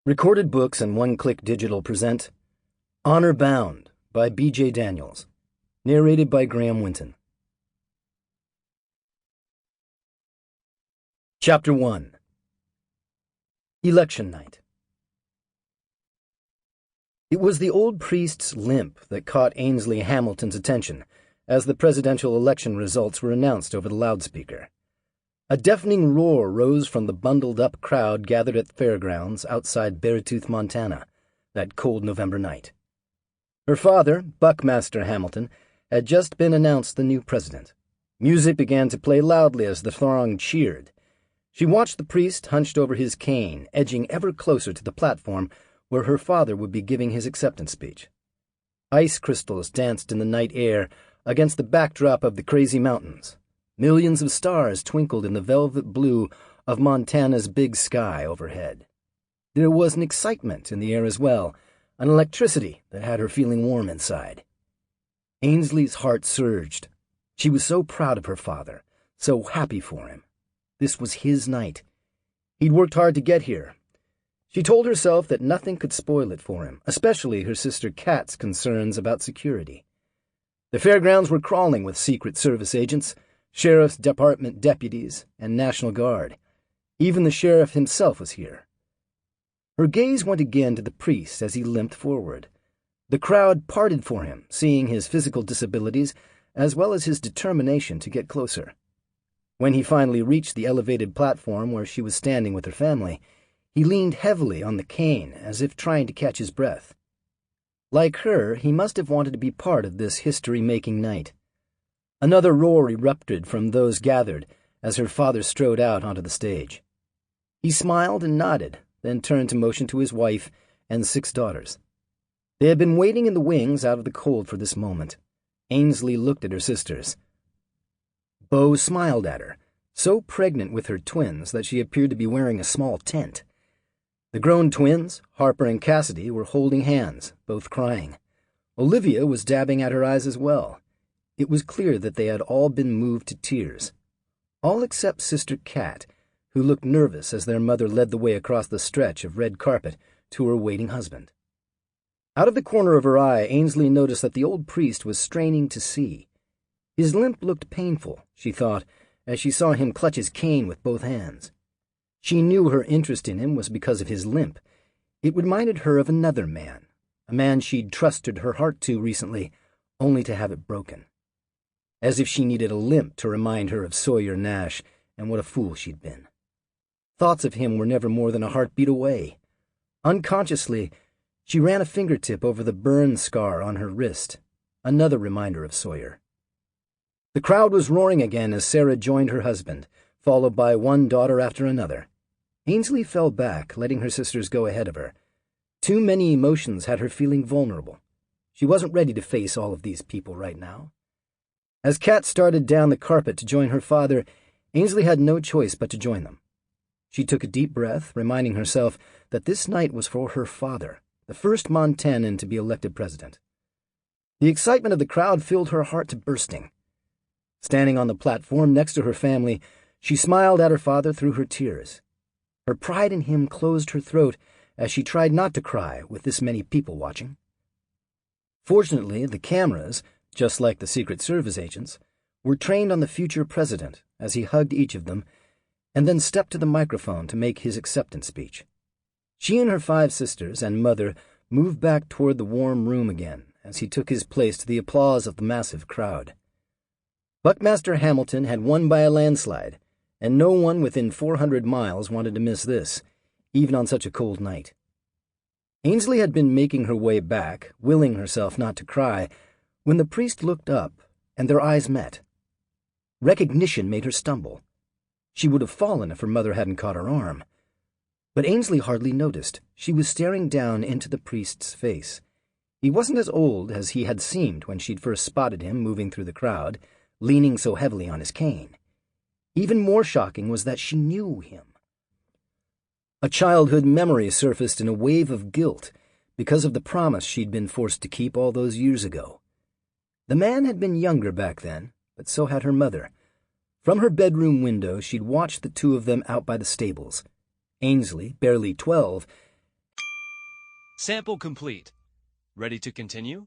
Recorded Books and One-Click Digital present Honor Bound by B.J. Daniels, narrated by Winton. Chapter 1. Election Night. It was the old priest's limp that caught Ainsley Hamilton's attention as the presidential election results were announced over the loudspeaker. A deafening roar rose from the bundled-up crowd gathered at the fairgrounds outside Beartooth, Montana, that cold November night. Her father, Buckmaster Hamilton, had just been announced the new president. Music began to play loudly as the throng cheered. She watched the priest hunched over his cane, edging ever closer to the platform where her father would be giving his acceptance speech. Ice crystals danced in the night air against the backdrop of the crazy mountains. Millions of stars twinkled in the velvet blue of Montana's big sky overhead. There was an excitement in the air as well, an electricity that had her feeling warm inside. Ainsley's heart surged. She was so proud of her father, so happy for him. This was his night. He'd worked hard to get here. She told herself that nothing could spoil it for him, especially her sister Kat's concerns about security. The fairgrounds were crawling with Secret Service agents, Sheriff's Department deputies, and National Guard. Even the sheriff himself was here. Her gaze went again to the priest as he limped forward. The crowd parted for him, seeing his physical disabilities as well as his determination to get closer. When he finally reached the elevated platform where she was standing with her family, he leaned heavily on the cane as if trying to catch his breath. Like her, he must have wanted to be part of this history-making night. Another roar erupted from those gathered as her father strode out onto the stage. He smiled and nodded, then turned to motion to his wife and 6 daughters. They had been waiting in the wings out of the cold for this moment. Ainsley looked at her sisters. Bo smiled at her, so pregnant with her twins that she appeared to be wearing a small tent. The grown twins, Harper and Cassidy, were holding hands, both crying. Olivia was dabbing at her eyes as well. It was clear that they had all been moved to tears. All except Sister Kat, who looked nervous as their mother led the way across the stretch of red carpet to her waiting husband. Out of the corner of her eye, Ainsley noticed that the old priest was straining to see. His limp looked painful, she thought, as she saw him clutch his cane with both hands. She knew her interest in him was because of his limp. It reminded her of another man, a man she'd trusted her heart to recently, only to have it broken. As if she needed a limp to remind her of Sawyer Nash and what a fool she'd been. Thoughts of him were never more than a heartbeat away. Unconsciously, she ran a fingertip over the burn scar on her wrist, another reminder of Sawyer. The crowd was roaring again as Sarah joined her husband, followed by one daughter after another. Ainsley fell back, letting her sisters go ahead of her. Too many emotions had her feeling vulnerable. She wasn't ready to face all of these people right now. As Kat started down the carpet to join her father, Ainsley had no choice but to join them. She took a deep breath, reminding herself that this night was for her father, the first Montanan to be elected president. The excitement of the crowd filled her heart to bursting. Standing on the platform next to her family, she smiled at her father through her tears. Her pride in him closed her throat as she tried not to cry with this many people watching. Fortunately, the cameras, just like the Secret Service agents, were trained on the future president as he hugged each of them and then stepped to the microphone to make his acceptance speech. She and her 5 sisters and mother moved back toward the warm room again as he took his place to the applause of the massive crowd. Buckmaster Hamilton had won by a landslide, and no one within 400 miles wanted to miss this, even on such a cold night. Ainsley had been making her way back, willing herself not to cry, when the priest looked up and their eyes met. Recognition made her stumble. She would have fallen if her mother hadn't caught her arm. But Ainsley hardly noticed. She was staring down into the priest's face. He wasn't as old as he had seemed when she'd first spotted him moving through the crowd, leaning so heavily on his cane. Even more shocking was that she knew him. A childhood memory surfaced in a wave of guilt because of the promise she'd been forced to keep all those years ago. The man had been younger back then, but so had her mother. From her bedroom window, she'd watched the two of them out by the stables. Ainsley, barely 12, Sample complete. Ready to continue?